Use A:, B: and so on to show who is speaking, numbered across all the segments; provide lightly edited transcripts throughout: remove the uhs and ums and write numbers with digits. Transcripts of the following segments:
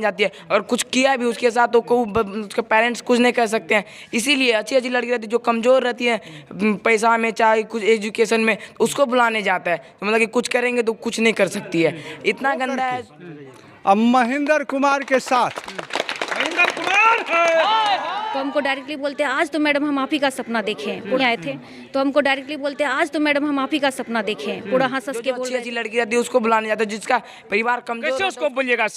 A: जाती है, और कुछ किया भी उसके साथ तो उसके पेरेंट्स कुछ नहीं कर सकते हैं। इसीलिए अच्छी अच्छी लड़की रहती है जो कमज़ोर रहती है पैसा में चाहे कुछ एजुकेशन में, उसको बुलाने जाता है, तो मतलब कि कुछ करेंगे तो कुछ नहीं कर सकती है, इतना गंदा है।
B: अब महेंद्र कुमार के साथ
C: तो हमको डायरेक्टली बोलते हैं आज तो मैडम हम आप ही का सपना देखें, पूरे आए थे तो हमको डायरेक्टली बोलते हैं आज तो मैडम हम आप ही का सपना देखें, पूरा हंस हंस के बोल
A: अच्छी अच्छी लड़की रहती है उसको बुलाने जाता है, जिसका परिवार कमजोर।
D: कैसे उसको बोलिएगा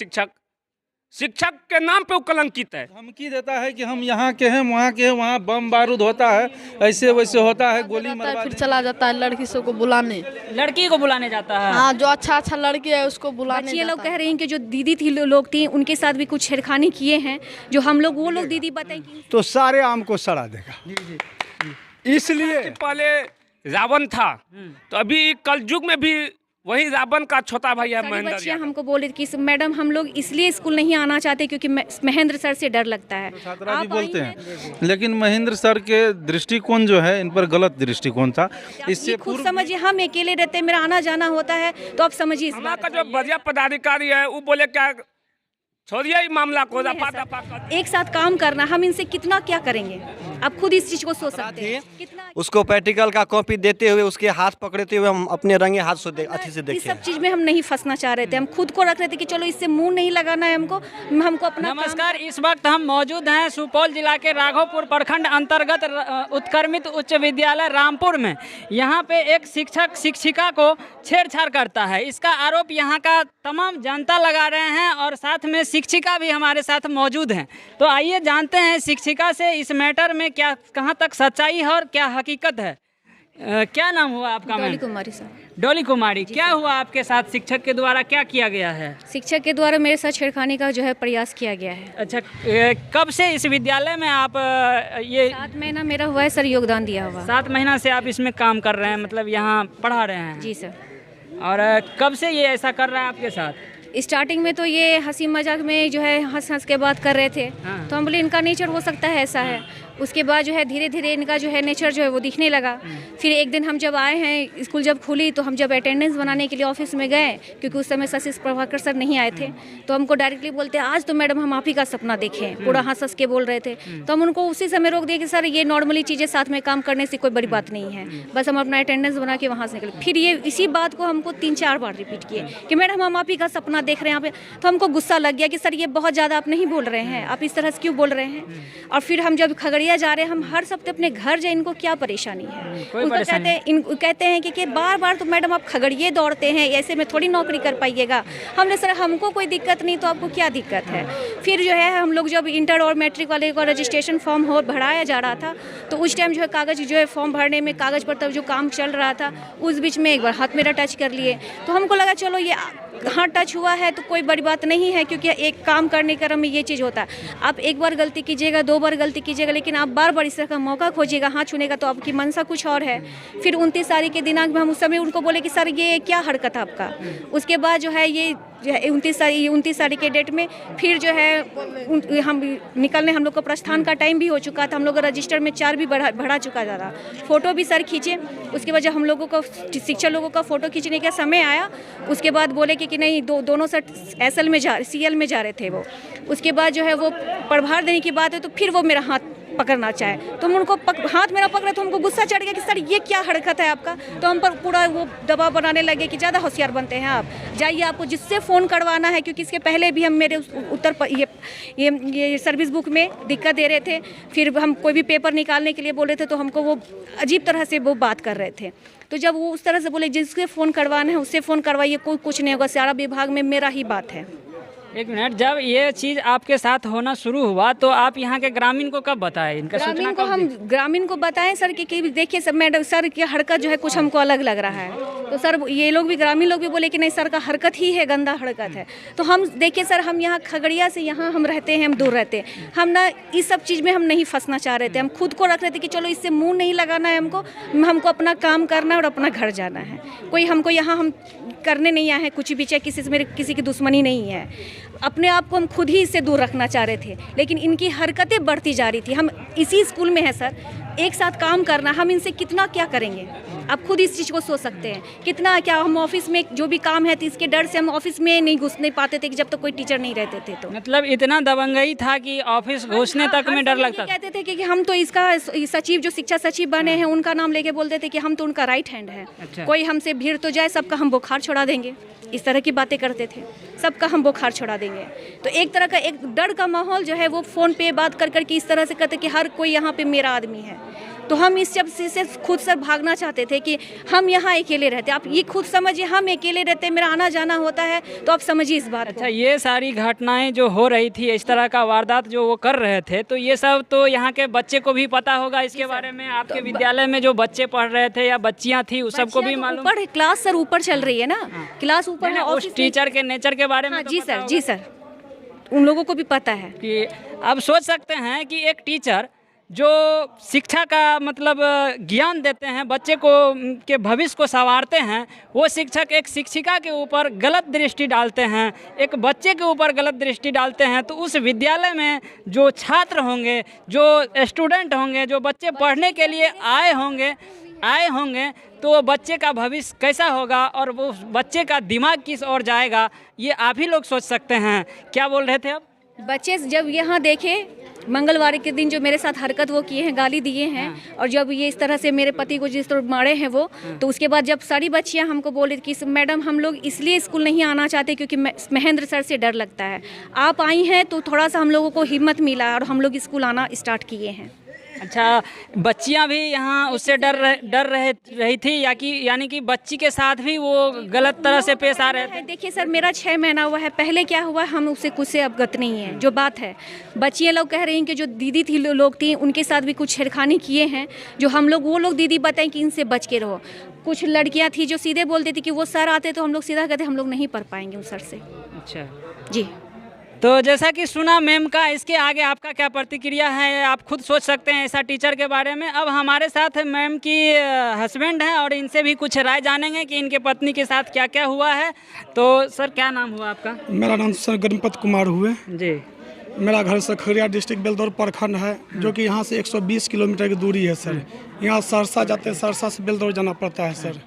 D: शिक्षक के नाम पे वो कलंकित है।
E: धमकी देता है कि हम यहाँ के हैं, वहाँ के हैं, वहाँ बम बारूद होता है, ऐसे वैसे होता है, गोली मरवा
F: फिर चला जाता है लड़की सब को बुलाने,
G: लड़की को बुलाने जाता है।
F: हाँ जो अच्छा लड़की है उसको बुलाने
C: ये लोग कह रहे हैं कि जो दीदी थी लोग थी उनके साथ भी कुछ छेड़खानी किए हैं, जो हम लोग वो लोग दीदी बताएंगे
B: तो सारे आम को सड़ा देगा। इसलिए
D: पहले रावण था तो अभी कलयुग में भी वही रावण का छोटा भाई है महेंद्र।
C: बच्चियाँ हमको बोले कि मैडम हम लोग इसलिए स्कूल नहीं आना चाहते क्योंकि महेंद्र सर से डर लगता है।
E: छात्रा भी बोलते हैं, लेकिन महेंद्र सर के दृष्टिकोण जो है इन पर गलत दृष्टिकोण था। इससे
C: खुद समझिए हम अकेले रहते, मेरा आना जाना होता है तो आप समझिए।
D: हमारा जो बढ़िया पदाधिकारी है वो बोले क्या छोड़िए मामला को,
C: एक साथ काम करना, हम इनसे कितना क्या करेंगे, आप खुद इस चीज को सोच सकते हैं। कितना
H: उसको प्रैक्टिकल का कॉपी देते हुए उसके हाथ पकड़ते हुए हम अपने रंगे हाथ से अच्छे से
C: इस
H: देखे।
C: सब चीज में हम नहीं फंसना चाह रहे थे, हम खुद को रख रहे थे कि चलो इससे मुंह नहीं लगाना है हमको अपना।
G: नमस्कार, इस वक्त हम मौजूद हैं सुपौल जिला के राघोपुर प्रखंड अंतर्गत उत्क्रमित उच्च विद्यालय रामपुर में। यहाँ पे एक शिक्षक शिक्षिका को छेड़छाड़ करता है, इसका आरोप यहाँ का तमाम जनता लगा रहे हैं और साथ में शिक्षिका भी हमारे साथ मौजूद हैं। तो आइए जानते हैं शिक्षिका से इस मैटर में क्या कहाँ तक सच्चाई है और क्या हकीकत है। क्या नाम हुआ आपका?
C: डोली कुमारी सर।
G: डोली कुमारी, क्या हुआ आपके साथ? शिक्षक के द्वारा क्या किया गया है?
C: शिक्षक के द्वारा मेरे साथ छेड़खानी का जो है प्रयास किया गया है।
G: अच्छा, कब से इस विद्यालय में आप ये?
C: 7 महीना मेरा हुआ है सर, योगदान दिया हुआ।
G: 7 महीना से आप इसमें काम कर रहे हैं, मतलब यहाँ पढ़ा रहे हैं?
C: जी सर।
G: और कब से ये ऐसा कर रहा है आपके साथ?
C: स्टार्टिंग में तो ये हंसी मजाक में जो है हंस हंस के बात कर रहे थे।
G: हाँ।
C: तो हम बोले इनका नेचर हो सकता है ऐसा है। उसके बाद जो है धीरे धीरे इनका जो है नेचर जो है वो दिखने लगा। फिर एक दिन हम जब आए हैं, स्कूल जब खुली तो हम जब अटेंडेंस बनाने के लिए ऑफिस में गए, क्योंकि उस समय शशि प्रभाकर सर नहीं आए थे, तो हमको डायरेक्टली बोलते आज तो मैडम हम आप ही का सपना देखें, पूरा हंस हंस के बोल रहे थे। तो हम उनको उसी समय रोक दिए कि सर ये नॉर्मली चीज़ें साथ में काम करने से कोई बड़ी बात नहीं है, बस हम अपना अटेंडेंस बना के वहाँ से निकले। फिर ये इसी बात को हमको 3-4 बार रिपीट किए कि मैडम हम आप ही का सपना देख रहे हैं यहाँ पे। तो हमको गुस्सा लग गया कि सर ये बहुत ज़्यादा आप नहीं बोल रहे हैं, आप इस तरह से क्यों बोल रहे हैं। और फिर हम जब खगड़िया जा रहे हैं, हम हर सप्ताह अपने घर जाए, इनको क्या परेशानी है। उनको कहते हैं कि बार बार तो मैडम आप खगड़िए दौड़ते हैं, ऐसे में थोड़ी नौकरी कर पाइएगा। हमने सर हमको कोई दिक्कत नहीं, तो आपको क्या दिक्कत है। फिर जो है हम लोग जब इंटर और मैट्रिक वाले का रजिस्ट्रेशन फॉर्म भराया जा रहा था, तो उस टाइम जो है कागज़ जो है फॉर्म भरने में कागज़ पर तब जो काम चल रहा था, उस बीच में एक बार हाथ मेरा टच कर लिए। तो हमको लगा चलो ये हाथ टच हुआ है तो कोई बड़ी बात नहीं है, क्योंकि एक काम करने क्रम में ये चीज़ होता है। आप एक बार गलती कीजिएगा, 2 बार गलती कीजिएगा, लेकिन आप बार बार इस तरह का मौका खोजिएगा हाथ छूने का, तो आपकी मनसा कुछ और है। फिर 29 तारीख के दिनांक में हम उस समय उनको बोले कि सर ये क्या हरकत है आपका। उसके बाद जो है ये 29 तारीख के डेट में फिर जो है हम निकलने, हम लोग को प्रस्थान का टाइम भी हो चुका था, हम लोग रजिस्टर में 4 भी बढ़ा चुका था। फ़ोटो भी सर खींचे। उसके बाद जब हम लोगों को शिक्षक लोगों का फ़ोटो खींचने का समय आया, उसके बाद बोले कि नहीं दोनों सर SL में CL में जा रहे थे वो। उसके बाद जो है वो प्रभार देने की बात है, तो फिर वो मेरा हाथ पकड़ना चाहे, तो हम उनको हाथ मेरा पकड़ा, तो हमको गुस्सा चढ़ गया कि सर ये क्या हरकत है आपका। तो हम पर पूरा वो दबाव बनाने लगे कि ज़्यादा होशियार बनते हैं आप, जाइए आपको जिससे फ़ोन करवाना है, क्योंकि इसके पहले भी हम मेरे उत्तर पर ये सर्विस बुक में दिक्कत दे रहे थे। फिर हम कोई भी पेपर निकालने के लिए बोल रहे थे, तो हमको वो अजीब तरह से वो बात कर रहे थे। तो जब वो उस तरह से बोले जिससे फ़ोन करवाना है उससे फ़ोन करवाइए, कोई कुछ नहीं होगा, सारा विभाग में मेरा ही बात है।
G: एक मिनट, जब ये चीज़ आपके साथ होना शुरू हुआ तो आप यहाँ के ग्रामीण को कब बताएं? इनका सूचना को हम
C: ग्रामीण को बताएं सर कि देखिए सब मैडम सर की हरकत जो है कुछ हमको अलग लग रहा है। तो सर ये लोग भी, ग्रामीण लोग भी बोले कि नहीं सर का हरकत ही है, गंदा हरकत है। तो हम देखिए सर हम यहाँ खगड़िया से यहाँ हम रहते हैं, हम दूर रहते हैं, हम ना इस सब चीज़ में हम नहीं फंसना चाह रहे थे। हम खुद को रख रहे थे कि चलो इससे मुँह नहीं लगाना है हमको अपना काम करना है और अपना घर जाना है। कोई हमको यहाँ हम करने नहीं आए हैं कुछ भी, चाहे किसी से मेरे किसी की दुश्मनी नहीं है। अपने आप को हम खुद ही इससे दूर रखना चाह रहे थे, लेकिन इनकी हरकतें बढ़ती जा रही थी। हम इसी स्कूल में हैं सर, एक साथ काम करना, हम इनसे कितना क्या करेंगे। आप खुद इस चीज़ को सोच सकते हैं कितना क्या हम ऑफिस में जो भी काम है तो इसके डर से हम ऑफिस में नहीं घुस नहीं पाते थे कि जब तक कोई टीचर नहीं रहते थे। तो
G: मतलब इतना दबंगई था कि ऑफिस घुसने तक में डर लगता था।
C: कहते थे कि हम तो इसका सचिव जो शिक्षा सचिव बने हैं उनका नाम लेके बोलते थे कि हम तो उनका राइट हैंड है।
G: अच्छा।
C: कोई हमसे भीड़ तो जाए सबका हम बुखार छोड़ा देंगे, इस तरह की बातें करते थे, सबका हम बुखार छोड़ा देंगे। तो एक तरह का एक डर का माहौल जो है वो फ़ोन पे बात कर करके इस तरह से करते कि हर कोई यहाँ पे मेरा आदमी है। तो हम इस सब से खुद से भागना चाहते थे कि हम यहाँ अकेले रहते। आप ये खुद समझिए, हम अकेले रहते, मेरा आना जाना होता है, तो आप समझिए इस बात को।
G: अच्छा, ये सारी घटनाएं जो हो रही थी, इस तरह का वारदात जो वो कर रहे थे, तो ये सब तो यहाँ के बच्चे को भी पता होगा इसके बारे में। आपके विद्यालय में जो बच्चे पढ़ रहे थे या बच्चियाँ थी उस सबको भी मालूम?
C: ऊपर क्लास सर ऊपर चल रही है ना, क्लास ऊपर है।
G: उस टीचर के नेचर के बारे में तो
C: जी
G: पता
C: सर,
G: होगा
C: जी सर, उन लोगों को भी पता है
G: कि अब सोच सकते हैं कि एक टीचर जो शिक्षा का मतलब ज्ञान देते हैं, बच्चे को के भविष्य को संवारते हैं, वो शिक्षक एक शिक्षिका के ऊपर गलत दृष्टि डालते हैं, एक बच्चे के ऊपर गलत दृष्टि डालते हैं, तो उस विद्यालय में जो छात्र होंगे, जो स्टूडेंट होंगे, जो बच्चे पढ़ने के लिए आए होंगे तो वो बच्चे का भविष्य कैसा होगा और वो बच्चे का दिमाग किस ओर जाएगा, ये आप ही लोग सोच सकते हैं। क्या बोल रहे थे आप?
C: बच्चे जब यहाँ देखे मंगलवार के दिन जो मेरे साथ हरकत वो किए हैं, गाली दिए हैं, और जब ये इस तरह से मेरे पति को जिस तरह मारे हैं वो, तो उसके बाद जब सारी बच्चियाँ हमको बोले कि मैडम हम लोग इसलिए स्कूल नहीं आना चाहते क्योंकि महेंद्र सर से डर लगता है, आप आई हैं तो थोड़ा सा हम लोगों को हिम्मत मिला और हम लोग स्कूल आना स्टार्ट किए हैं।
G: अच्छा, बच्चियां भी यहाँ उससे डर रही थी यानी कि बच्ची के साथ भी वो गलत तरह से पेश आ रहे थे?
C: देखिए सर, मेरा 6 महीना हुआ है, पहले क्या हुआ हम उससे कुछ से अवगत नहीं है। जो बात है, बच्चियाँ लोग कह रही हैं कि जो दीदी थी लोग थी उनके साथ भी कुछ छेड़खानी किए हैं, जो हम लोग वो लोग दीदी बताएं कि इनसे बच के रहो। कुछ लड़कियाँ थी जो सीधे बोलती थी कि वो सर आते तो हम लोग सीधा कहते हम लोग नहीं पढ़ पाएंगे उस सर से।
G: अच्छा
C: जी,
G: तो जैसा कि सुना मैम का, इसके आगे आपका क्या प्रतिक्रिया है आप खुद सोच सकते हैं ऐसा टीचर के बारे में। अब हमारे साथ मैम की हस्बैंड हैं और इनसे भी कुछ राय जानेंगे कि इनके पत्नी के साथ क्या क्या हुआ है। तो सर, क्या नाम हुआ आपका?
B: मेरा नाम सर गणपत कुमार हुए।
G: जी।
B: मेरा घर खगड़िया डिस्ट्रिक्ट बेलदौर प्रखंड है, जो कि यहाँ से 120 किलोमीटर की दूरी है सर। यहाँ सरसा जाते हैं, सरसा से बेलदौर जाना पड़ता है सर।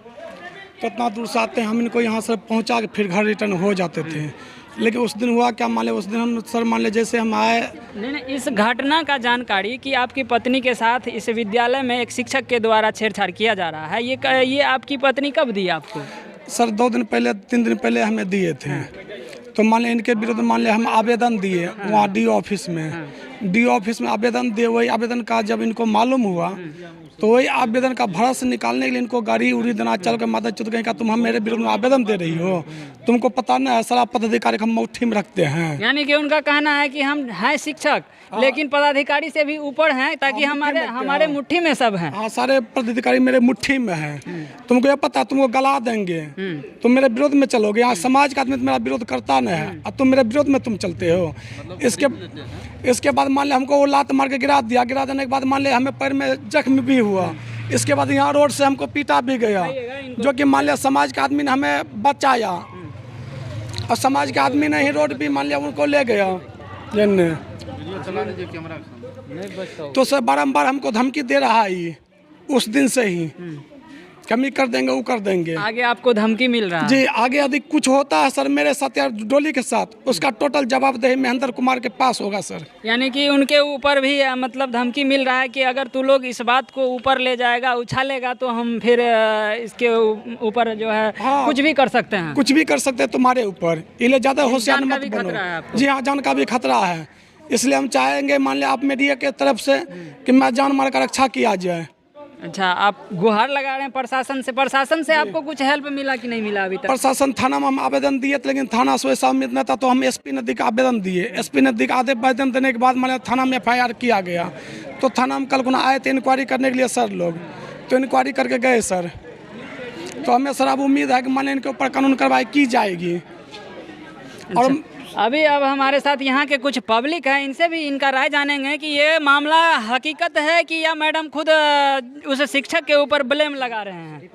B: तो इतना दूर से आते हैं, हम इनको यहाँ से पहुँचा के फिर घर रिटर्न हो जाते थे। लेकिन उस दिन हुआ क्या, मान ले उस दिन हम सर मान ले जैसे हम आए
G: नहीं, इस घटना का जानकारी कि आपकी पत्नी के साथ इस विद्यालय में एक शिक्षक के द्वारा छेड़छाड़ किया जा रहा है, ये आपकी पत्नी कब दी आपको?
B: सर 2 दिन पहले 3 दिन पहले हमें दिए थे। तो मान ले इनके विरुद्ध मान ले हम आवेदन दिए वहाँ डी ऑफिस में। डी ऑफिस में आवेदन दिए, वही आवेदन का जब इनको मालूम हुआ तो वही आवेदन का भड़ा से निकालने के लिए इनको गाड़ी उड़ी देना चल कर माता चुत गई का तुम हम मेरे विरुद्ध में आवेदन दे रही हो, तुमको पता नहीं है सारा पदाधिकारी हम मुट्ठी में रखते हैं।
G: यानी कि उनका कहना है कि हम हैं शिक्षक लेकिन पदाधिकारी से भी ऊपर हैं, ताकि हमारे मुट्ठी में सब हैं।
B: हाँ, सारे पदाधिकारी मेरे मुट्ठी में हैं। तुमको ये पता, तुमको गला देंगे, तुम मेरे विरोध में चलोगे। यहाँ समाज का आदमी मेरा विरोध करता नहीं है और तुम मेरे विरोध में तुम चलते हो। इसके बाद मान ले हमको वो लात मार के गिरा दिया। गिरा देने के बाद मान ले हमें पैर में जख्म भी हुआ। इसके बाद यहाँ रोड से हमको पीटा भी गया, जो कि मान लिया समाज के आदमी ने हमें बचाया और समाज के आदमी ने ही रोड भी मान लिया उनको ले गया। तो सर बारम्बार हमको धमकी दे रहा है उस दिन से ही, कमी कर देंगे वो कर देंगे।
G: आगे आपको धमकी मिल रहा है?
B: जी, आगे यदि कुछ होता है सर मेरे साथ या डोली के साथ, उसका टोटल जवाबदेही महेंद्र कुमार के पास होगा सर।
G: यानी कि उनके ऊपर भी मतलब धमकी मिल रहा है कि अगर तू लोग इस बात को ऊपर ले जाएगा, उछालेगा, तो हम फिर इसके ऊपर जो है कुछ भी कर सकते हैं।
B: कुछ भी कर सकते हैं तुम्हारे ऊपर, इसलिए ज़्यादा होशियार मत बनो। जी हाँ, जान का भी खतरा है, इसलिए हम चाहेंगे मान लिया आप मीडिया के तरफ से कि मैं जान मार का रक्षा किया जाए।
G: अच्छा, आप गुहार लगा रहे हैं प्रशासन से आपको कुछ हेल्प मिला कि नहीं मिला अभी तक?
B: प्रशासन थाना में हम आवेदन दिए थे, लेकिन थाना से वैसा उम्मीद न था, तो हम एसपी नदी का आवेदन दिए। एसपी नदी का आवेदन देने के बाद मान थाना में FIR किया गया। तो थाना में कल आए थे इंक्वायरी करने के लिए सर लोग, तो इंक्वायरी करके गए सर। तो हमें सर अब उम्मीद है कि मान इनके ऊपर कानून कार्रवाई की जाएगी। और
G: अब हमारे साथ यहाँ के कुछ पब्लिक है, इनसे भी इनका राय जानेंगे कि ये मामला हकीकत है कि या मैडम खुद उस शिक्षक के ऊपर ब्लेम लगा रहे हैं।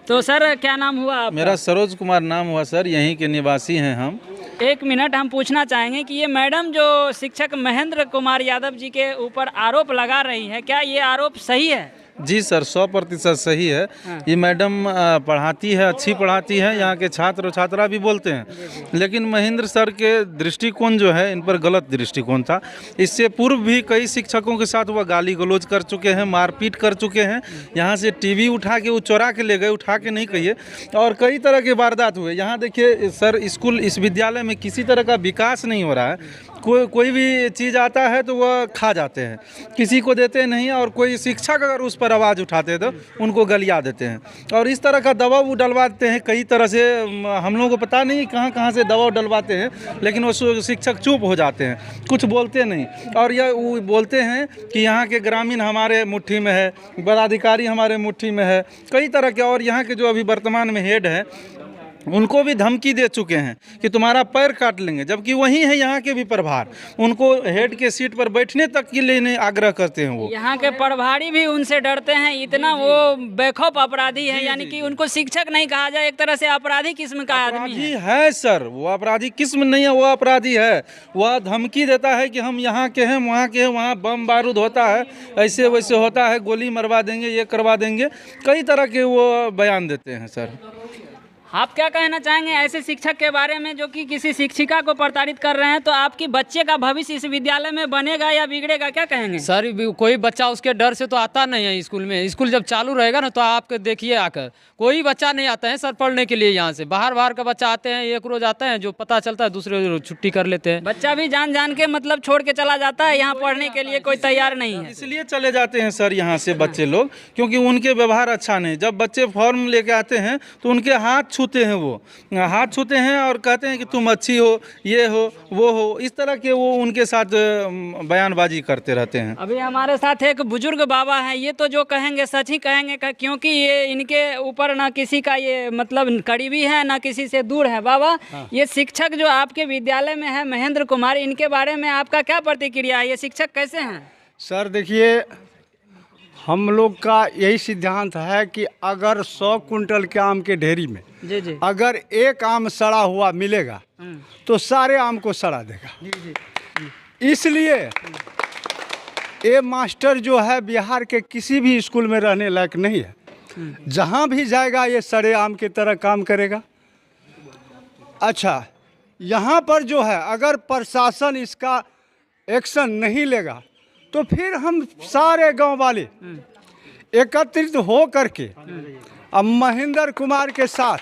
G: तो सर, क्या नाम हुआ आपका?
E: मेरा सरोज कुमार नाम हुआ सर, यहीं के निवासी हैं हम।
G: 1 मिनट, हम पूछना चाहेंगे कि ये मैडम जो शिक्षक महेंद्र कुमार यादव जी के ऊपर आरोप लगा रही है, क्या ये आरोप सही है?
E: जी सर, 100% सही है। ये मैडम पढ़ाती है, अच्छी पढ़ाती है, यहाँ के छात्र छात्रा भी बोलते हैं। लेकिन महेंद्र सर के दृष्टिकोण जो है इन पर गलत दृष्टिकोण था। इससे पूर्व भी कई शिक्षकों के साथ वह गाली गलौज कर चुके हैं, मारपीट कर चुके हैं। यहाँ से टीवी उठा के वो चोरा के ले गए, उठा के नहीं कहिए, और कई तरह के वारदात हुए। यहाँ देखिए सर, स्कूल इस विद्यालय में किसी तरह का विकास नहीं हो रहा है। कोई भी चीज़ आता है तो वह खा जाते हैं, किसी को देते नहीं, और कोई शिक्षक अगर उस पर आवाज़ उठाते हैं तो उनको गलिया देते हैं, और इस तरह का दबाव डलवाते हैं कई तरह से। हम लोगों को पता नहीं कहाँ से दबाव डलवाते हैं, लेकिन वो शिक्षक चुप हो जाते हैं, कुछ बोलते नहीं। और यह वो बोलते हैं कि यहाँ के ग्रामीण हमारे मुट्ठी में है, पदाधिकारी हमारे मुट्ठी में है, कई तरह के। और यहाँ के जो अभी वर्तमान में हेड है उनको भी धमकी दे चुके हैं कि तुम्हारा पैर काट लेंगे, जबकि वही है यहाँ के भी प्रभार। उनको हेड के सीट पर बैठने तक के लिए आग्रह करते हैं। वो
G: यहाँ के प्रभारी भी उनसे डरते हैं, इतना वो बेखौफ अपराधी है। यानी कि उनको शिक्षक नहीं कहा जाए, एक तरह से अपराधी किस्म का आदमी
E: है सर। वो अपराधी किस्म नहीं है, वो अपराधी है। वह धमकी देता है कि हम यहाँ के हैं, वहाँ के हैं, वहाँ बम बारूद होता है, ऐसे वैसे होता है, गोली मरवा देंगे, ये करवा देंगे, कई तरह के वो बयान देते हैं सर।
G: आप क्या कहना चाहेंगे ऐसे शिक्षक के बारे में जो कि किसी शिक्षिका को प्रताड़ित कर रहे हैं? तो आपकी बच्चे का भविष्य इस विद्यालय में बनेगा या बिगड़ेगा, क्या कहेंगे?
I: सर कोई बच्चा उसके डर से तो आता नहीं है स्कूल में। स्कूल जब चालू रहेगा ना तो आपके देखिए आकर कोई बच्चा नहीं आता है सर पढ़ने के लिए। यहाँ से बाहर का बच्चा आते हैं, एक रोज आते हैं, जो पता चलता है दूसरे रोज छुट्टी कर लेते हैं।
G: बच्चा भी जान के मतलब छोड़ के चला जाता है, यहाँ पढ़ने के लिए कोई तैयार नहीं है।
E: इसलिए चले जाते हैं सर यहाँ से बच्चे लोग, क्योंकि उनके व्यवहार अच्छा नहीं। जब बच्चे फॉर्म लेके आते हैं तो उनके हाथ छूते हैं, वो हाथ छूते हैं और कहते हैं कि तुम अच्छी हो, ये हो, वो हो, इस तरह के वो उनके साथ बयानबाजी करते रहते हैं।
G: अभी हमारे साथ एक बुजुर्ग बाबा हैं, ये तो जो कहेंगे सच ही कहेंगे, क्योंकि ये इनके ऊपर ना किसी का ये मतलब करीबी है ना किसी से दूर है। बाबा, ये शिक्षक जो आपके विद्यालय में है महेंद्र कुमार, इनके बारे में आपका क्या प्रतिक्रिया है? ये शिक्षक कैसे हैं?
J: सर देखिए, हम लोग का यही सिद्धांत है कि अगर 100 कुंटल के आम के ढेरी में
G: जी
J: अगर एक आम सड़ा हुआ मिलेगा तो सारे आम को सड़ा देगा। इसलिए ये मास्टर जो है बिहार के किसी भी स्कूल में रहने लायक नहीं है। जहाँ भी जाएगा ये सड़े आम की तरह काम करेगा। अच्छा, यहाँ पर जो है अगर प्रशासन इसका एक्शन नहीं लेगा तो फिर हम सारे गांव वाले एकत्रित हो करके अब महेंद्र कुमार के साथ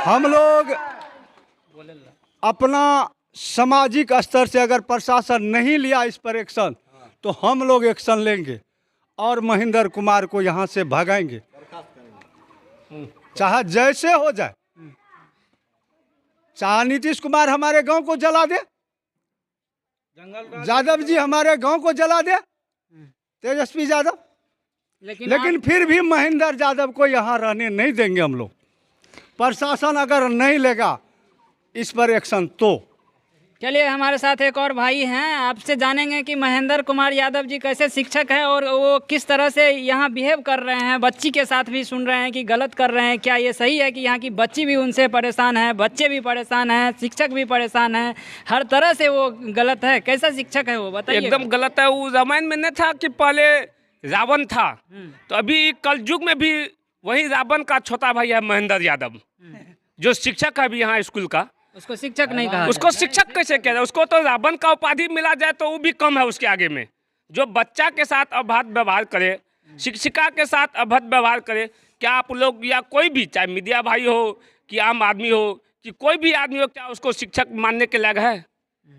J: हम लोग अपना सामाजिक स्तर से अगर प्रशासन नहीं लिया इस पर एक्शन तो हम लोग एक्शन लेंगे और महेंद्र कुमार को यहाँ से भगाएंगे, चाहे जैसे हो जाए। चाहे नीतीश कुमार हमारे गांव को जला दे, यादव जी हमारे गांव को जला दे, तेजस्वी यादव, लेकिन फिर भी महेंद्र यादव को यहाँ रहने नहीं देंगे हम लोग। प्रशासन अगर नहीं लेगा इस पर एक्शन तो।
G: चलिए, हमारे साथ एक और भाई हैं, आपसे जानेंगे कि महेंद्र कुमार यादव जी कैसे शिक्षक हैं और वो किस तरह से यहाँ बिहेव कर रहे हैं। बच्ची के साथ भी सुन रहे हैं कि गलत कर रहे हैं, क्या ये सही है कि यहाँ की बच्ची भी उनसे परेशान है, बच्चे भी परेशान हैं, शिक्षक भी परेशान हैं, हर तरह से वो गलत है? कैसा शिक्षक है वो, बताइए।
D: एकदम गलत है। वो रामायण में न था कि पहले रावण था, तो अभी कलयुग में भी वही रावण का छोटा भाई है महेंद्र यादव, जो शिक्षक है अभी यहाँ स्कूल का।
G: उसको शिक्षक नहीं कहा,
D: उसको शिक्षक कैसे कह रहे हैं? उसको तो रावण का उपाधि मिला जाए तो वो भी कम है उसके आगे में। जो बच्चा के साथ अभद्र व्यवहार करे, शिक्षिका के साथ अभद्र व्यवहार करे, क्या आप लोग या कोई भी, चाहे मीडिया भाई हो कि आम आदमी हो कि कोई भी आदमी हो, क्या उसको शिक्षक मानने के लायक है?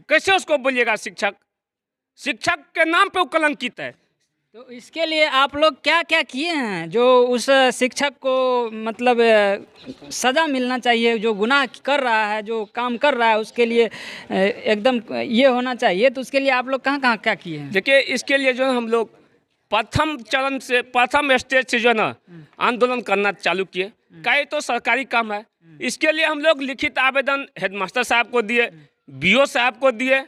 D: कैसे उसको बोलिएगा शिक्षक? शिक्षक के नाम पे वो कलंकित है।
G: तो इसके लिए आप लोग क्या क्या किए हैं जो उस शिक्षक को मतलब सज़ा मिलना चाहिए? जो गुनाह कर रहा है, जो काम कर रहा है, उसके लिए एकदम ये होना चाहिए। तो उसके लिए आप लोग कहाँ क्या किए हैं?
D: देखिए, इसके लिए जो है हम लोग प्रथम चरण से, प्रथम स्टेज से जो है ना आंदोलन करना चालू किए। कई तो सरकारी काम है, इसके लिए हम लोग लिखित आवेदन हेडमास्टर साहब को दिए, BO साहब को दिए।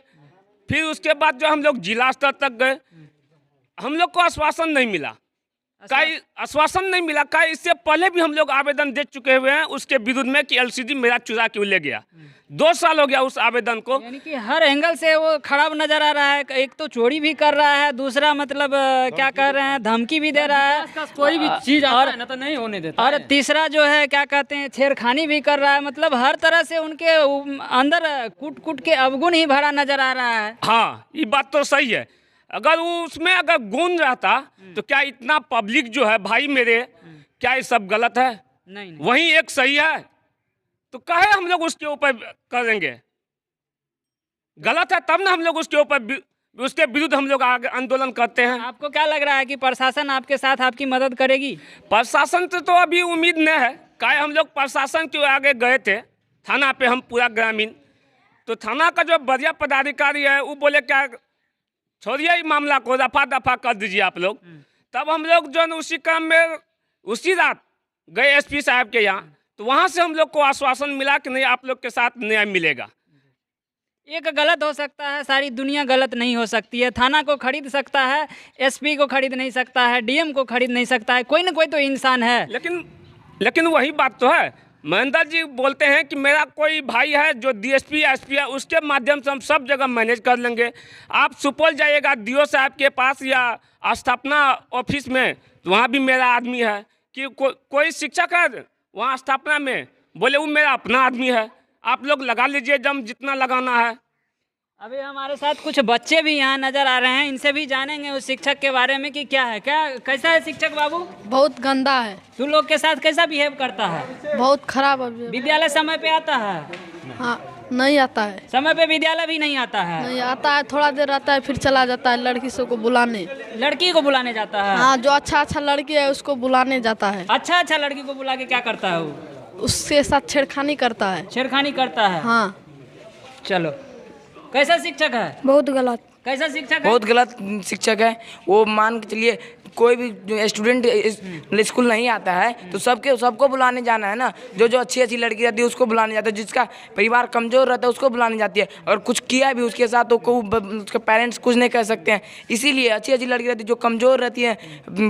D: फिर उसके बाद जो हम लोग जिला स्तर तक गए, हम लोग को आश्वासन नहीं मिला। कई आश्वासन नहीं मिला। कई इससे पहले भी हम लोग आवेदन दे चुके हुए हैं उसके विरुद्ध में कि एलसीडी मेरा चुरा क्यों ले गया। 2 साल हो गया उस आवेदन को।
G: यानी कि हर एंगल से वो खराब नजर आ रहा है। एक तो चोरी भी कर रहा है, दूसरा मतलब क्या कर रहे हैं, धमकी भी दे रहा है,
I: कोई भी चीज आता है ना तो नहीं होने देता
G: और तीसरा जो है क्या कहते हैं, छेड़खानी भी कर रहा है। मतलब हर तरह से उनके अंदर कूट कूट के अवगुण ही भरा नजर आ रहा है।
D: हाँ, ये बात तो सही है। अगर उसमें अगर गुण रहता तो क्या इतना पब्लिक जो है भाई मेरे, क्या ये सब गलत है?
G: नहीं।
D: वहीं एक सही है तो कहे हम लोग उसके ऊपर करेंगे। गलत है तब ना हम लोग उसके ऊपर उसके विरुद्ध हम लोग आगे आंदोलन करते हैं।
G: आपको क्या लग रहा है कि प्रशासन आपके साथ आपकी मदद करेगी?
D: प्रशासन से तो अभी उम्मीद नहीं है। काहे हम लोग प्रशासन के आगे गए थे थाना पे, हम पूरा ग्रामीण, तो थाना का जो बढ़िया पदाधिकारी है वो बोले क्या छोड़िए मामला को, दफा दफा कर दीजिए आप लोग। तब हम लोग जो उसी काम में उसी रात गए एसपी साहब के यहाँ, तो वहाँ से हम लोग को आश्वासन मिला कि नहीं आप लोग के साथ न्याय मिलेगा।
G: एक गलत हो सकता है, सारी दुनिया गलत नहीं हो सकती है। थाना को खरीद सकता है, एसपी को खरीद नहीं सकता है, डीएम को खरीद नहीं सकता है, कोई ना कोई तो इंसान है।
D: लेकिन वही बात तो है, महेंद्र जी बोलते हैं कि मेरा कोई भाई है जो डीएसपी एसपी है, उसके माध्यम से हम सब जगह मैनेज कर लेंगे। आप सुपौल जाइएगा डीओ साहब के पास या स्थापना ऑफिस में, तो वहाँ भी मेरा आदमी है। कि कोई शिक्षक है वहाँ स्थापना में, बोले वो मेरा अपना आदमी है, आप लोग लगा लीजिए जम जितना लगाना है।
G: अभी हमारे साथ कुछ बच्चे भी यहाँ नजर आ रहे हैं, इनसे भी जानेंगे उस शिक्षक के बारे में कि क्या है, कैसा है शिक्षक बाबू?
F: बहुत गंदा है।
G: तुम लोग के साथ कैसा बिहेव करता है?
F: बहुत खराब है।
G: विद्यालय समय पे आता है?
F: हाँ, नहीं आता है।
G: समय पे विद्यालय भी नहीं आता है?
F: नहीं आता है, थोड़ा देर आता है फिर चला जाता है लड़की सब को बुलाने।
G: लड़की को बुलाने जाता है?
F: हाँ, जो अच्छा लड़की है उसको बुलाने जाता है।
G: अच्छा लड़की को बुला के क्या करता है वो?
F: उसके साथ छेड़खानी करता है।
G: छेड़खानी करता है?
F: हाँ।
G: चलो, कैसा शिक्षक है?
C: बहुत गलत।
G: कैसा शिक्षक है?
A: बहुत गलत शिक्षक है वो। मान के चलिए कोई भी जो स्टूडेंट स्कूल नहीं आता है तो सबको बुलाने जाना है ना। जो अच्छी लड़की रहती है उसको बुलाने जाता है, जिसका परिवार कमज़ोर रहता है उसको बुलाने जाती है। और कुछ किया भी उसके साथ तो उसके पेरेंट्स कुछ नहीं कर सकते हैं। इसीलिए अच्छी लड़की रहती है जो कमज़ोर रहती है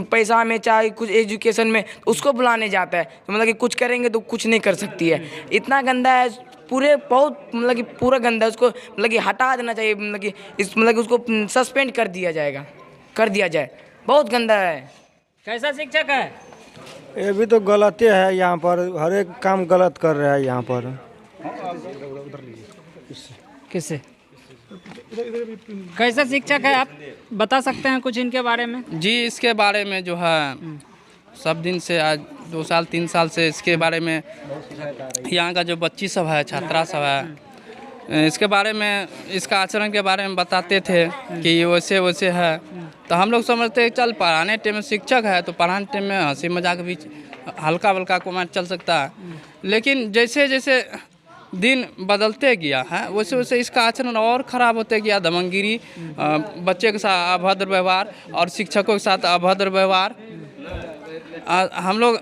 A: पैसा में चाहे कुछ एजुकेशन में, उसको बुलाने जाता है। तो मतलब कि कुछ करेंगे तो कुछ नहीं कर सकती है। इतना गंदा है बहुत, मतलब कि पूरा गंदा है। उसको मतलब कि हटा देना चाहिए, मतलब कि उसको सस्पेंड कर दिया जाए। बहुत गंदा है।
G: कैसा शिक्षक है?
H: ये भी तो गलत है, यहाँ पर हर एक काम गलत कर रहा है यहाँ पर।
G: किससे? कैसा शिक्षक है आप बता सकते हैं कुछ इनके बारे में?
K: जी, इसके बारे में जो है सब दिन से आज 2 साल 3 साल से इसके बारे में यहाँ का जो बच्ची सब है, छात्रा सब है, इसके बारे में, इसका आचरण के बारे में बताते थे कि ये वैसे है। तो हम लोग समझते हैं चल पढ़ाने टाइम में शिक्षक है तो पढ़ाने टाइम में हंसी मजाक भी हल्का बल्का कमेंट चल सकता है। लेकिन जैसे जैसे दिन बदलते गया है वैसे वैसे इसका आचरण और ख़राब होते गया। दमनगिरी, बच्चे के साथ अभद्र व्यवहार और शिक्षकों के साथ अभद्र व्यवहार। हम लोग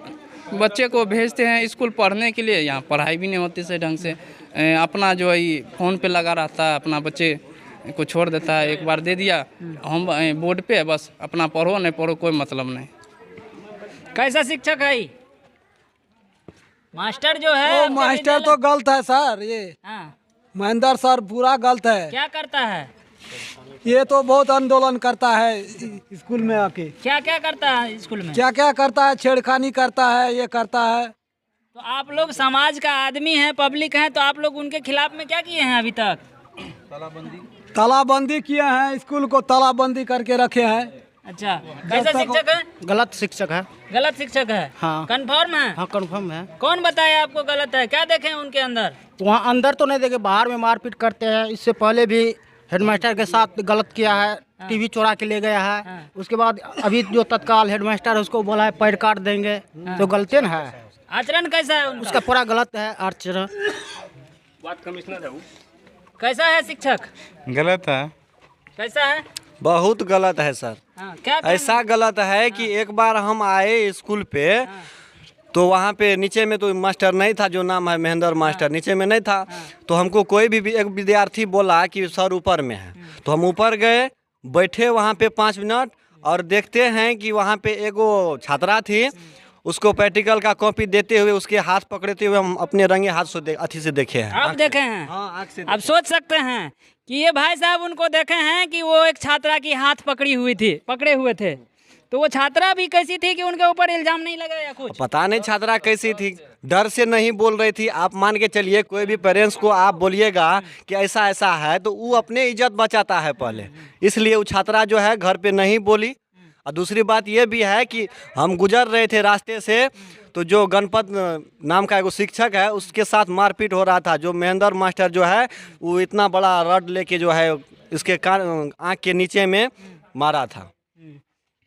K: बच्चे को भेजते हैं स्कूल पढ़ने के लिए, यहाँ पढ़ाई भी नहीं होती सही ढंग से। अपना जो है फ़ोन पे लगा रहता है, अपना बच्चे को छोड़ देता है, एक बार दे दिया हम बोर्ड पे, बस अपना पढ़ो नहीं पढ़ो कोई मतलब नहीं।
G: कैसा शिक्षक है? मास्टर जो है,
B: मास्टर तो गलत है सर। ये महेंद्र सर पूरा गलत है।
G: क्या करता है?
B: ये तो बहुत आंदोलन करता है स्कूल में आके।
G: क्या करता है स्कूल में?
B: क्या करता है, छेड़खानी करता है, ये करता है।
G: तो आप लोग समाज का आदमी हैं, पब्लिक हैं, तो आप लोग उनके खिलाफ में क्या किए हैं अभी तक?
B: तालाबंदी किए हैं, स्कूल को तालाबंदी करके रखे हैं।
G: अच्छा, कैसा शिक्षक है?
H: गलत शिक्षक है।
G: गलत शिक्षक है?
H: हाँ।
G: कंफर्म है?
H: हाँ, कंफर्म है।
G: कौन बताया आपको गलत है? क्या देखे उनके अंदर?
H: वहाँ अंदर तो नहीं देखे, बाहर में मारपीट करते हैं। इससे पहले भी हेडमास्टर के साथ गलत किया है, टीवी चुरा के ले गया है। उसके बाद अभी जो तत्काल हेडमास्टर है उसको बोला है पैर काट देंगे, तो गलती न है।
G: आचरण कैसा है उनका?
H: उसका पूरा गलत है आचरण।
D: बात कमिश्नर है वो।
G: कैसा है शिक्षक?
E: गलत है।
G: कैसा है?
H: बहुत गलत है सर।
G: क्या
H: ऐसा गलत है कि एक बार हम आए स्कूल पे तो वहाँ पे नीचे में तो मास्टर नहीं था, जो नाम है महेंद्र मास्टर, नीचे में नहीं था। तो हमको कोई भी एक विद्यार्थी बोला कि सर ऊपर में है, तो हम ऊपर गए, बैठे वहाँ पे 5 मिनट,
L: और देखते हैं कि वहाँ पे एगो छात्रा थी, उसको प्रैक्टिकल का कॉपी देते हुए उसके हाथ पकड़ते हुए हम अपने रंगे हाथ से अथी से देखे हैं।
G: आप देखे हैं?
L: हाँ, आँख से
G: अब सोच सकते हैं कि ये भाई साहब उनको देखे हैं कि वो एक छात्रा की हाथ पकड़े हुए थे, तो वो छात्रा भी कैसी थी कि उनके ऊपर इल्जाम नहीं लगा या कुछ?
L: पता नहीं छात्रा कैसी थी, डर से नहीं बोल रही थी। आप मान के चलिए कोई भी पेरेंट्स को आप बोलिएगा कि ऐसा ऐसा है तो वो अपने इज्जत बचाता है पहले, इसलिए वो छात्रा जो है घर पे नहीं बोली। और दूसरी बात ये भी है कि हम गुजर रहे थे रास्ते से, तो जो गणपत नाम का एक शिक्षक है उसके साथ मारपीट हो रहा था। जो महेंद्र मास्टर जो है वो इतना बड़ा रड लेके जो है इसके आँख के नीचे में मारा था।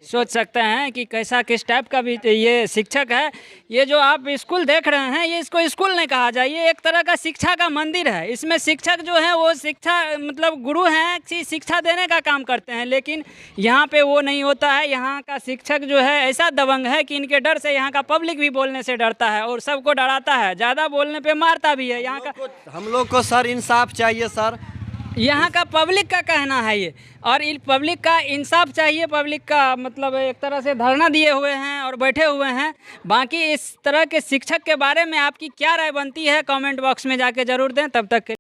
G: सोच सकते हैं कि कैसा किस टाइप का भी ये शिक्षक है। ये जो आप स्कूल देख रहे हैं ये इसको स्कूल नहीं कहा जाए, ये एक तरह का शिक्षा का मंदिर है। इसमें शिक्षक जो है वो शिक्षा मतलब गुरु हैं, शिक्षा देने का काम करते हैं, लेकिन यहाँ पे वो नहीं होता है। यहाँ का शिक्षक जो है ऐसा दबंग है कि इनके डर से यहाँ का पब्लिक भी बोलने से डरता है और सबको डराता है, ज़्यादा बोलने पर मारता भी है। यहाँ का
L: हम लोग को सर इंसाफ चाहिए सर,
G: यहाँ का पब्लिक का कहना है ये, और इन पब्लिक का इंसाफ चाहिए। पब्लिक का मतलब एक तरह से धरना दिए हुए हैं और बैठे हुए हैं। बाकी इस तरह के शिक्षक के बारे में आपकी क्या राय बनती है कमेंट बॉक्स में जाके ज़रूर दें। तब तक के